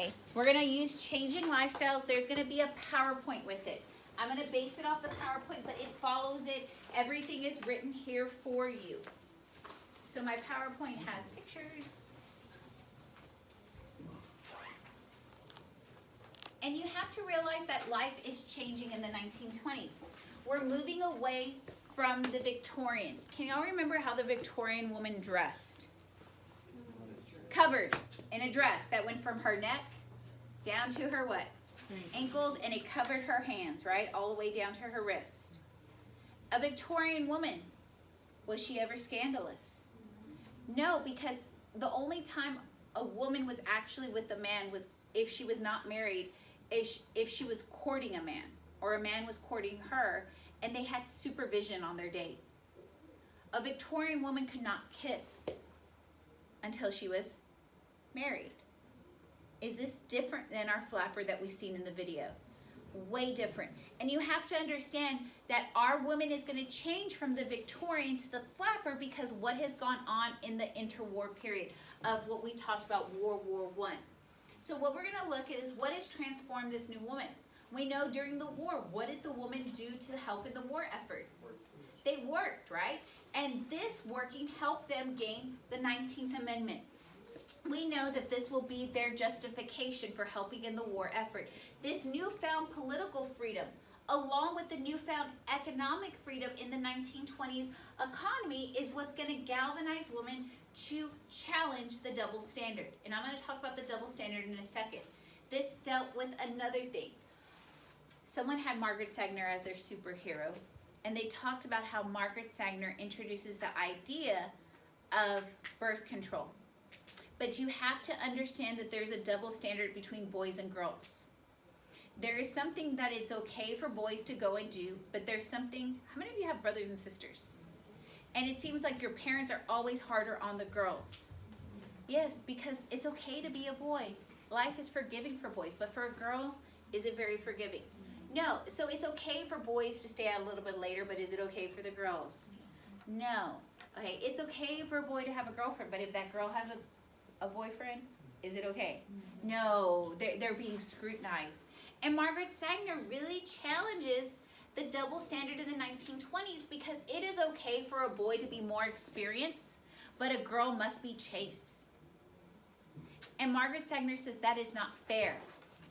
Okay, we're gonna use changing lifestyles. There's gonna be a PowerPoint with it. I'm gonna base it off the PowerPoint, but it follows it. Everything is written here for you. So my PowerPoint has pictures. And you have to realize that life is changing in the 1920s. We're moving away from the Victorian. Can y'all remember how the Victorian woman dressed? Covered in a dress that went from her neck down to her what? Ankles, and it covered her hands, right? All the way down to her wrist. A Victorian woman, was she ever scandalous? No, because the only time a woman was actually with a man was if she was not married, if she was courting a man, or a man was courting her, and they had supervision on their date. A Victorian woman could not kiss until she was married. Is this different than our flapper that we've seen in the video? Way different. And you have to understand that our woman is going to change from the Victorian to the flapper because what has gone on in the interwar period of what we talked about, World War I. So what we're going to look at is what has transformed this new woman. We know during the war, what did the woman do to help in the war effort? They worked, right? And this working helped them gain the 19th Amendment. We know that this will be their justification for helping in the war effort. This newfound political freedom, along with the newfound economic freedom in the 1920s economy, is what's going to galvanize women to challenge the double standard. And I'm going to talk about the double standard in a second. This dealt with another thing. Someone had Margaret Sanger as their superhero, and they talked about how Margaret Sanger introduces the idea of birth control. But you have to understand that there's a double standard between boys and girls. There is something that it's okay for boys to go and do, but there's something, how many of you have brothers and sisters? And it seems like your parents are always harder on the girls. Yes, because it's okay to be a boy. Life is forgiving for boys, but for a girl, is it very forgiving? No, so it's okay for boys to stay out a little bit later, but is it okay for the girls? No. Okay, it's okay for a boy to have a girlfriend, but if that girl has a boyfriend, is it okay? No, they're being scrutinized. And Margaret Sanger really challenges the double standard in the 1920s because it is okay for a boy to be more experienced, but a girl must be chaste. And Margaret Sanger says that is not fair.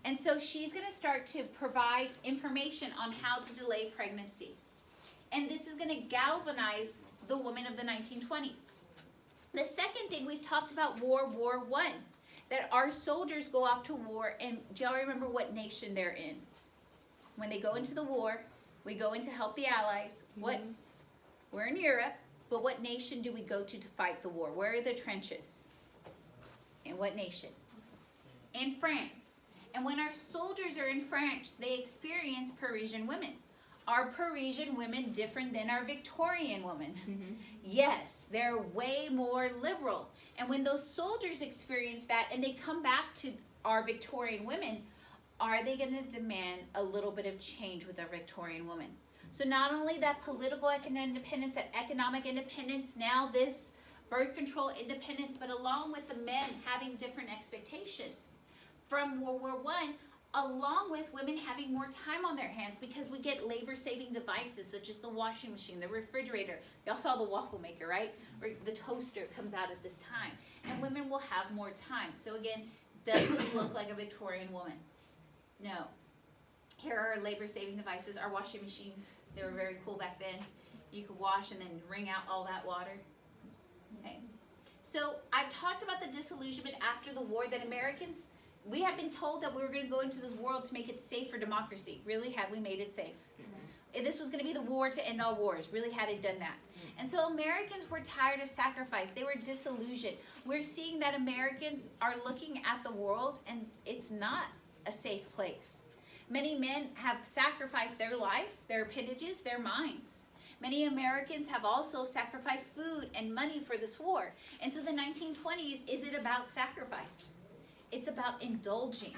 And so she's going to start to provide information on how to delay pregnancy. And this is going to galvanize the woman of the 1920s. The second thing, we've talked about World War I, that our soldiers go off to war, and do y'all remember what nation they're in? When they go into the war, we go in to help the Allies. We're in Europe, but what nation do we go to fight the war? Where are the trenches? In what nation? In France. And when our soldiers are in France, they experience Parisian women. Are Parisian women different than our Victorian women? Yes, they're way more liberal. And when those soldiers experience that and they come back to our Victorian women, are they going to demand a little bit of change with our Victorian women? So not only that political independence, that economic independence, now this birth control independence, but along with the men having different expectations from World War I, along with women having more time on their hands because we get labor-saving devices such as the washing machine, the refrigerator. Y'all saw the waffle maker, right? Or the toaster comes out at this time. And women will have more time. So again, does this look like a Victorian woman? No. Here are labor-saving devices. Our washing machines, they were very cool back then. You could wash and then wring out all that water. Okay. So I've talked about the disillusionment after the war that Americans, we have been told that we were going to go into this world to make it safe for democracy. Really, have we made it safe? This was going to be the war to end all wars. Really, had it done that? And so Americans were tired of sacrifice. They were disillusioned. We're seeing that Americans are looking at the world and it's not a safe place. Many men have sacrificed their lives, their appendages, their minds. Many Americans have also sacrificed food and money for this war. And so the 1920s, is it about sacrifice? It's about indulging.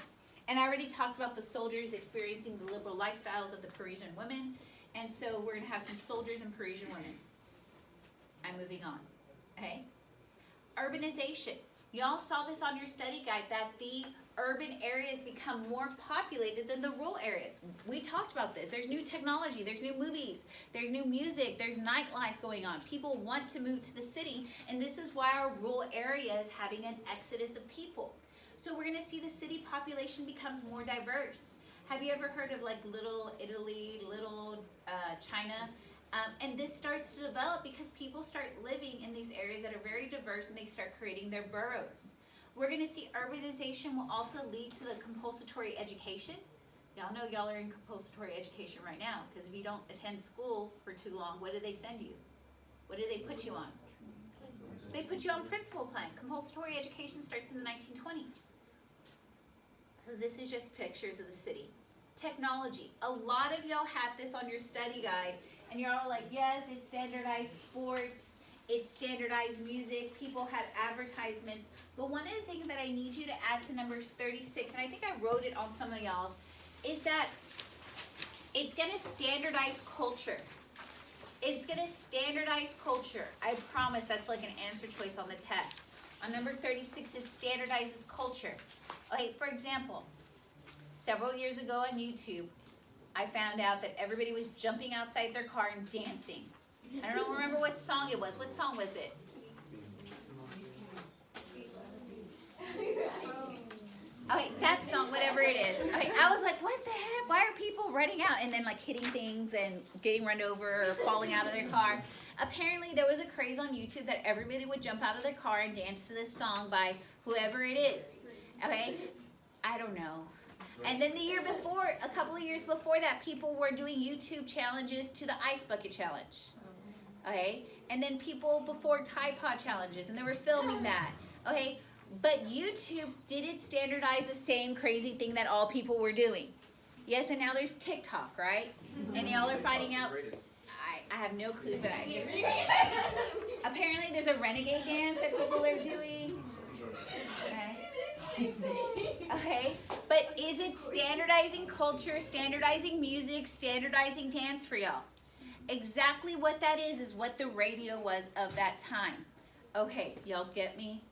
And I already talked about the soldiers experiencing the liberal lifestyles of the Parisian women. And so we're going to have some soldiers and Parisian women. I'm moving on. Okay? Urbanization. Y'all saw this on your study guide that the urban areas become more populated than the rural areas. We talked about this. There's new technology, there's new movies, there's new music, there's nightlife going on. People want to move to the city, and this is why our rural area is having an exodus of people. So we're going to see the city population becomes more diverse. Have you ever heard of like Little Italy, Little China? And this starts to develop because people start living in these areas that are very diverse, and they start creating their boroughs. We're going to see urbanization will also lead to the compulsory education. Y'all know y'all are in compulsory education right now, because if you don't attend school for too long, what do they send you? What do they put you on? They put you on principal plan. Compulsory education starts in the 1920s. So this is just pictures of the city. Technology. A lot of y'all had this on your study guide, and you're all like, yes, it's standardized sports, it's standardized music, people had advertisements. But one of the things that I need you to add to number 36, and I think I wrote it on some of y'all's, is that it's going to standardize culture. It's going to standardize culture. I promise that's like an answer choice on the test. On number 36, it standardizes culture. Okay, for example, several years ago on YouTube, I found out that everybody was jumping outside their car and dancing. I don't remember what song it was. What song was it? Okay, that song, whatever it is. Okay, I was like, what the heck? Why are people running out and then like hitting things and getting run over or falling out of their car? Apparently there was a craze on YouTube that everybody would jump out of their car and dance to this song by whoever it is. Okay? I don't know. And then the year before, a couple of years before that, people were doing YouTube challenges to the Ice Bucket Challenge. Okay? And then people before Tide Pod challenges, and they were filming that. Okay? But YouTube didn't standardize the same crazy thing that all people were doing. Yes, and now there's TikTok, right? And y'all are finding out. I have no clue, but I just. Apparently, there's a renegade dance that people are doing. Okay. Okay, but is it standardizing culture, standardizing music, standardizing dance for y'all? Exactly what that is what the radio was of that time. Okay, y'all get me?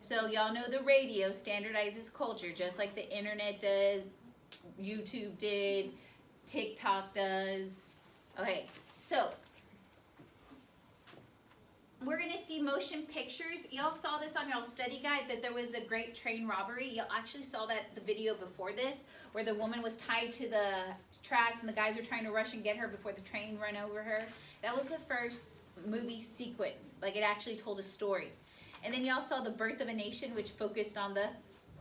So y'all know the radio standardizes culture, just like the internet does, YouTube did, TikTok does. Okay, so we're going to see motion pictures. Y'all saw this on y'all's study guide that there was the Great Train Robbery. Y'all actually saw that the video before this where the woman was tied to the tracks and the guys were trying to rush and get her before the train ran over her. That was the first movie sequence. Like, it actually told a story. And then y'all saw The Birth of a Nation, which focused on the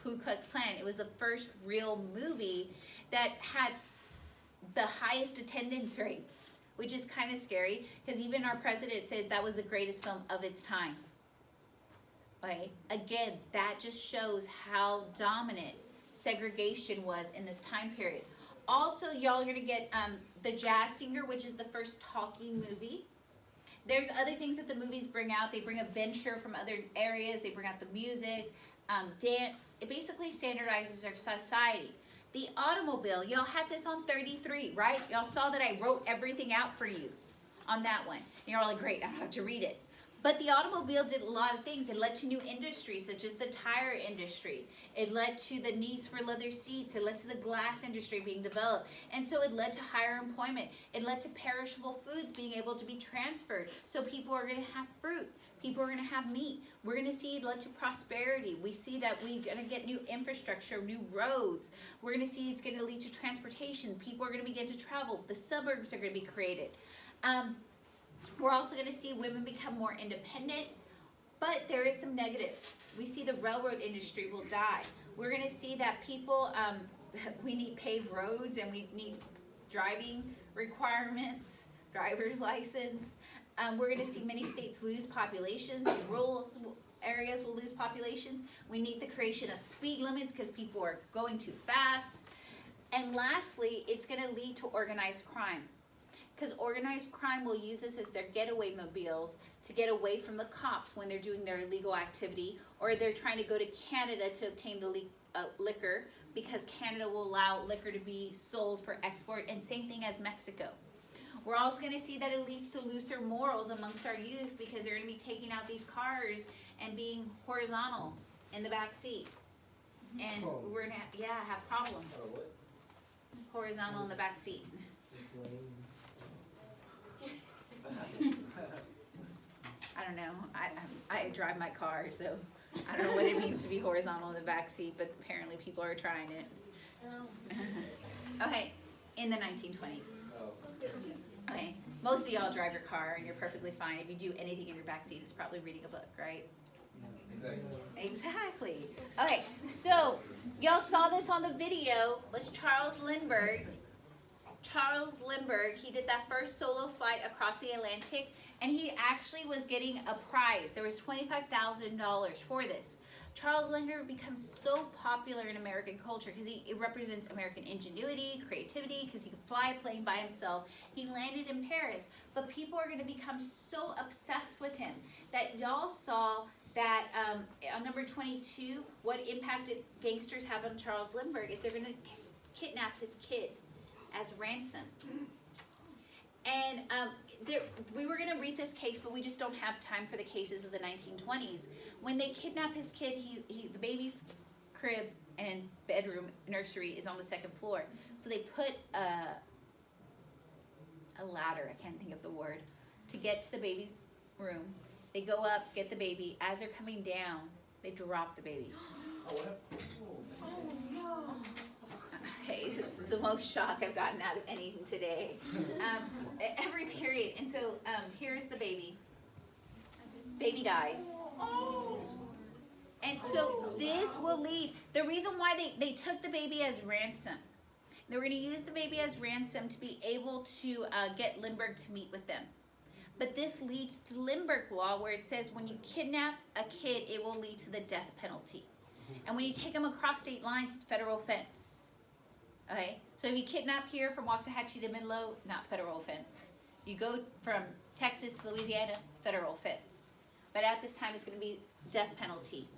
Ku Klux Klan. It was the first real movie that had the highest attendance rates, which is kind of scary because even our president said that was the greatest film of its time. Right? Again, that just shows how dominant segregation was in this time period. Also, y'all are going to get The Jazz Singer, which is the first talking movie. There's other things that the movies bring out. They bring adventure from other areas. They bring out the music, dance. It basically standardizes our society. The automobile, y'all had this on 33, right? Y'all saw that I wrote everything out for you on that one. And you're all like, great, I don't have to read it. But the automobile did a lot of things. It led to new industries, such as the tire industry. It led to the needs for leather seats. It led to the glass industry being developed. And so it led to higher employment. It led to perishable foods being able to be transferred. So people are going to have fruit. People are going to have meat. We're going to see it led to prosperity. We see that we're going to get new infrastructure, new roads. We're going to see it's going to lead to transportation. People are going to begin to travel. The suburbs are going to be created. We're also going to see women become more independent, but there is some negatives. We see the railroad industry will die. We're going to see that people, we need paved roads and we need driving requirements, driver's license. We're going to see many states lose populations. Rural areas will lose populations. We need the creation of speed limits because people are going too fast. And lastly, it's going to lead to organized crime. Because organized crime will use this as their getaway mobiles to get away from the cops when they're doing their illegal activity, or they're trying to go to Canada to obtain the liquor, because Canada will allow liquor to be sold for export, and same thing as Mexico. We're also going to see that it leads to looser morals amongst our youth because they're going to be taking out these cars and being horizontal in the back seat. And we're gonna have problems. Horizontal in the back seat. I don't know. I drive my car, so I don't know what it means to be horizontal in the back seat, but apparently people are trying it. Okay, in the 1920s. Okay, most of y'all drive your car and you're perfectly fine. If you do anything in your back seat, it's probably reading a book, right? Exactly. Okay, so y'all saw this on the video. Was Charles Lindbergh. Charles Lindbergh, he did that first solo flight across the Atlantic, and he actually was getting a prize. There was $25,000 for this. Charles Lindbergh becomes so popular in American culture because it represents American ingenuity, creativity, because he could fly a plane by himself. He landed in Paris, but people are going to become so obsessed with him that y'all saw that on number 22, what impact did gangsters have on Charles Lindbergh is they're going to kidnap his kid as ransom. And we were going to read this case, but we just don't have time for the cases of the 1920s. When they kidnap his kid, the baby's crib and bedroom nursery is on the second floor. So they put a ladder, I can't think of the word, to get to the baby's room. They go up, get the baby. As they're coming down, they drop the baby. Oh no. Okay, this is the most shock I've gotten out of anything today. Every period. And so here's the baby. Baby dies. And so this will lead, the reason why they took the baby as ransom, they were going to use the baby as ransom to be able to get Lindbergh to meet with them. But this leads to the Lindbergh Law, where it says when you kidnap a kid, it will lead to the death penalty. And when you take them across state lines, it's federal offense. Okay, so if you kidnap here from Waxahachie to Midlow, not federal offense. You go from Texas to Louisiana, federal offense. But at this time, it's going to be death penalty.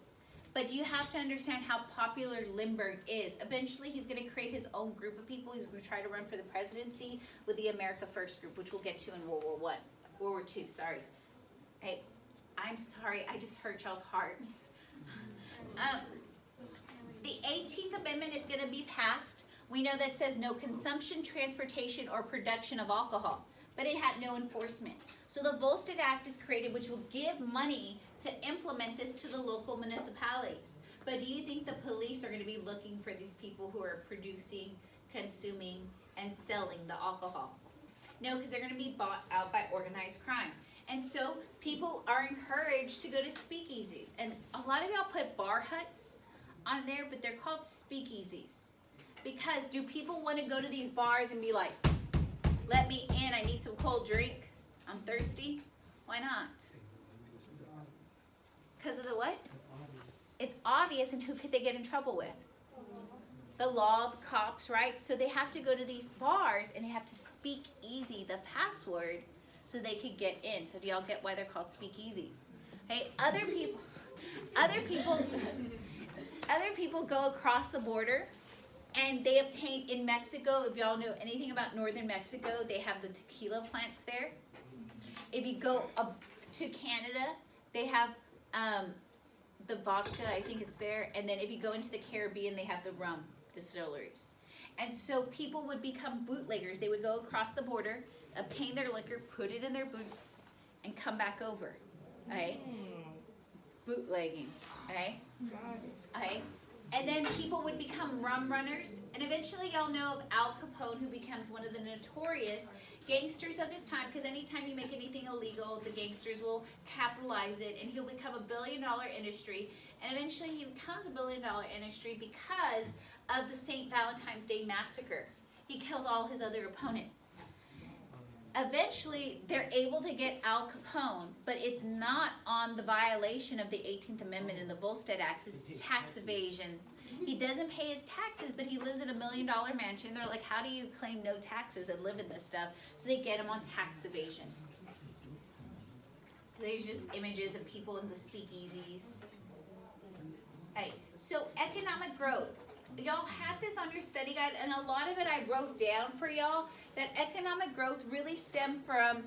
But you have to understand how popular Lindbergh is. Eventually, he's going to create his own group of people. He's going to try to run for the presidency with the America First group, which we'll get to in World War II, sorry. Hey, I'm sorry, I just hurt y'all's hearts. The 18th Amendment is going to be passed. We know that says no consumption, transportation, or production of alcohol, but it had no enforcement. So the Volstead Act is created, which will give money to implement this to the local municipalities. But do you think the police are going to be looking for these people who are producing, consuming, and selling the alcohol? No, because they're going to be bought out by organized crime. And so people are encouraged to go to speakeasies. And a lot of y'all put bar huts on there, but they're called speakeasies. Because do people want to go to these bars and be like, let me in, I need some cold drink, I'm thirsty? Why not? Because of the what? It's obvious, and who could they get in trouble with? The law, the cops, right? So they have to go to these bars and they have to speak easy the password so they could get in. So do y'all get why they're called speakeasies? Okay, other people go across the border and they obtain in Mexico. If y'all know anything about northern Mexico, they have the tequila plants there. If you go up to Canada, they have the vodka, I think it's there. And then if you go into the Caribbean, they have the rum distilleries. And so people would become bootleggers. They would go across the border, obtain their liquor, put it in their boots, and come back over. Okay? Bootlegging. Okay? Okay? And then people would become rum runners. And eventually y'all know of Al Capone, who becomes one of the notorious gangsters of his time, because anytime you make anything illegal, the gangsters will capitalize it, and he'll become $1 billion industry. And eventually he becomes $1 billion industry because of the St. Valentine's Day Massacre. He kills all his other opponents. Eventually, they're able to get Al Capone, but it's not on the violation of the 18th Amendment in the Volstead Act. It's tax evasion. He doesn't pay his taxes, but he lives in $1 million mansion. They're like, how do you claim no taxes and live in this stuff? So they get him on tax evasion. So there's just images of people in the speakeasies. Hey, so economic growth. Y'all have this on your study guide, and a lot of it I wrote down for y'all, that economic growth really stemmed from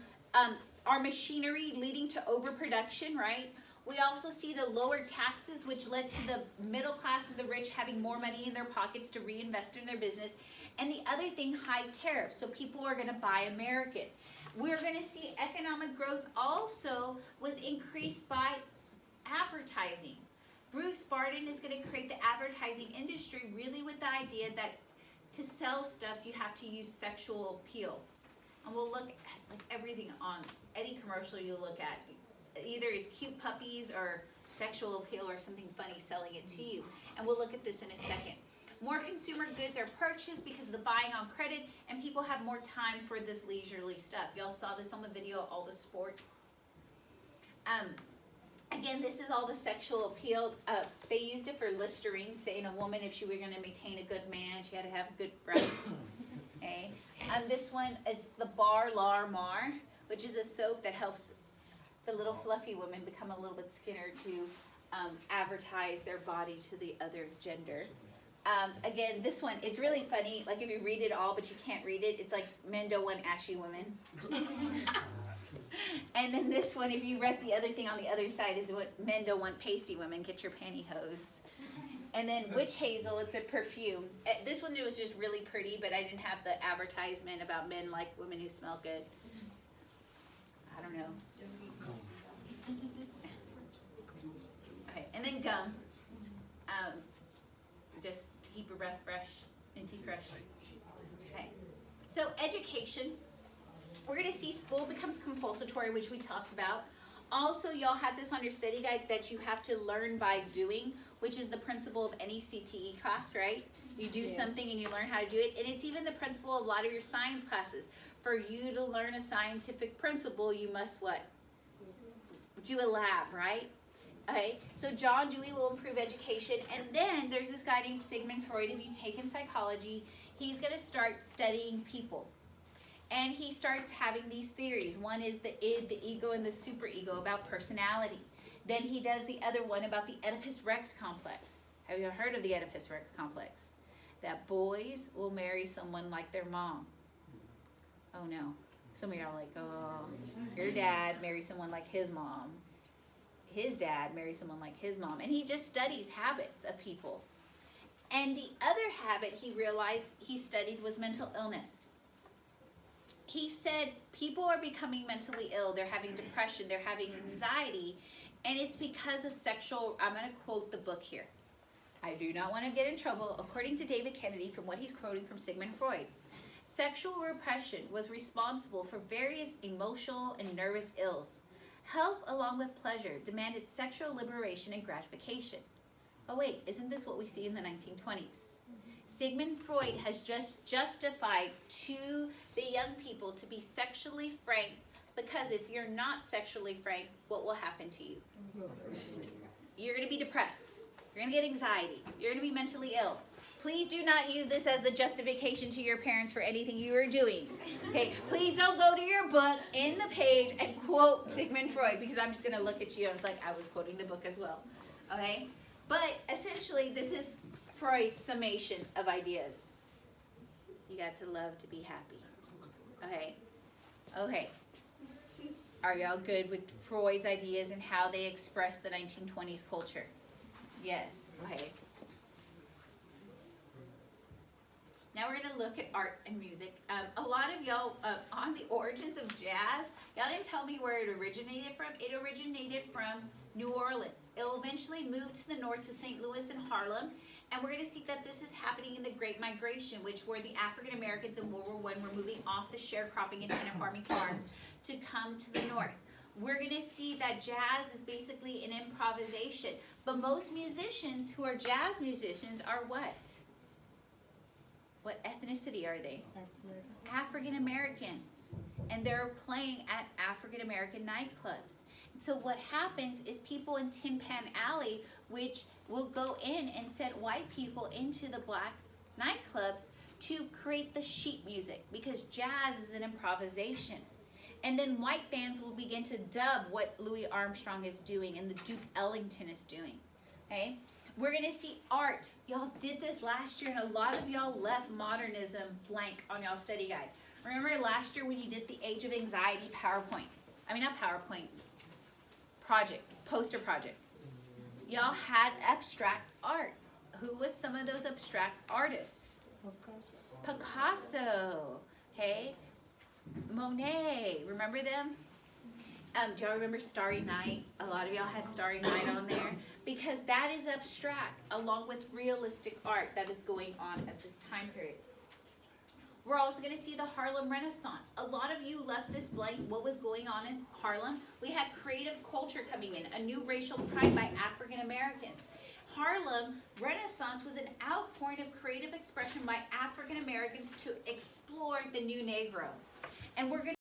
our machinery leading to overproduction, right? We also see the lower taxes, which led to the middle class and the rich having more money in their pockets to reinvest in their business. And the other thing, high tariffs. So people are going to buy American. We're going to see economic growth also was increased by advertising. Bruce Barton is going to create the advertising industry really with the idea that to sell stuff, you have to use sexual appeal. And we'll look at like everything on any commercial you look at. Either it's cute puppies or sexual appeal or something funny selling it to you. And we'll look at this in a second. More consumer goods are purchased because of the buying on credit, and people have more time for this leisurely stuff. Y'all saw this on the video, all the sports. Again, this is all the sexual appeal. They used it for Listerine, saying a woman, if she were going to maintain a good man, she had to have a good breath. Okay. This one is the Bar Lar Mar, which is a soap that helps the little fluffy women become a little bit skinnier to advertise their body to the other gender. Again, this one, it's really funny. Like if you read it all, but you can't read it, it's like men don't want ashy women. And then this one, if you read the other thing on the other side, is what men don't want pasty women. Get your pantyhose. And then witch hazel, it's a perfume. This one was just really pretty, but I didn't have the advertisement about men like women who smell good. I don't know. Okay, and then gum. Just to keep your breath fresh, minty fresh. Okay, so education. We're going to see school becomes compulsory, which we talked about. Also, y'all had this on your study guide that you have to learn by doing, which is the principle of any CTE class, right? You do something and you learn how to do it. And it's even the principle of a lot of your science classes. For you to learn a scientific principle, you must what? Do a lab, right? Okay, so John Dewey will improve education. And then there's this guy named Sigmund Freud. If you've taken psychology, he's going to start studying people. And he starts having these theories. One is the id, the ego, and the superego about personality. Then he does the other one about the Oedipus Rex complex. Have you heard of the Oedipus Rex complex? That boys will marry someone like their mom. Oh no. Some of y'all are like, oh, your dad marries someone like his mom. His dad marries someone like his mom. And he just studies habits of people. And the other habit he realized he studied was mental illness. He said people are becoming mentally ill. They're having depression. They're having anxiety. And it's because of sexual, I'm going to quote the book here. I do not want to get in trouble. According to David Kennedy, from what he's quoting from Sigmund Freud, sexual repression was responsible for various emotional and nervous ills. Health, along with pleasure, demanded sexual liberation and gratification. Oh wait, isn't this what we see in the 1920s? Sigmund Freud has just justified to the young people to be sexually frank, because if you're not sexually frank, what will happen to you? You're going to be depressed. You're going to get anxiety. You're going to be mentally ill. Please do not use this as the justification to your parents for anything you are doing. Okay, please don't go to your book in the page and quote Sigmund Freud, because I'm just going to look at you. I was like, I was quoting the book as well. Okay, but essentially this is Freud's summation of ideas. You got to love to be happy. Okay, okay. Are y'all good with Freud's ideas and how they express the 1920s culture? Yes, okay. Now we're going to look at art and music. A lot of y'all, on the origins of jazz, y'all didn't tell me where it originated from. It originated from New Orleans. It will eventually move to the north to St. Louis and Harlem. And we're going to see that this is happening in the Great Migration, which were the African Americans in World War I were moving off the sharecropping and tenant farming farms to come to the north. We're going to see that jazz is basically an improvisation. But most musicians who are jazz musicians are what? What ethnicity are they? African Americans. And they're playing at African American nightclubs. And so what happens is people in Tin Pan Alley, which will go in and send white people into the black nightclubs to create the sheet music, because jazz is an improvisation. And then white bands will begin to dub what Louis Armstrong is doing and the Duke Ellington is doing. Okay? We're going to see art. Y'all did this last year, and a lot of y'all left modernism blank on y'all's study guide. Remember last year when you did the Age of Anxiety PowerPoint? I mean, not PowerPoint, project. poster project. Y'all had abstract art. Who was some of those abstract artists? Picasso. Hey, Monet. Remember them? Do y'all remember Starry Night? A lot of y'all had Starry Night on there because that is abstract along with realistic art that is going on at this time period. We're also going to see the Harlem Renaissance. A lot of you left this blank. What was going on in Harlem? We had creative culture coming in, a new racial pride by African Americans. Harlem Renaissance was an outpouring of creative expression by African Americans to explore the new Negro. And we're going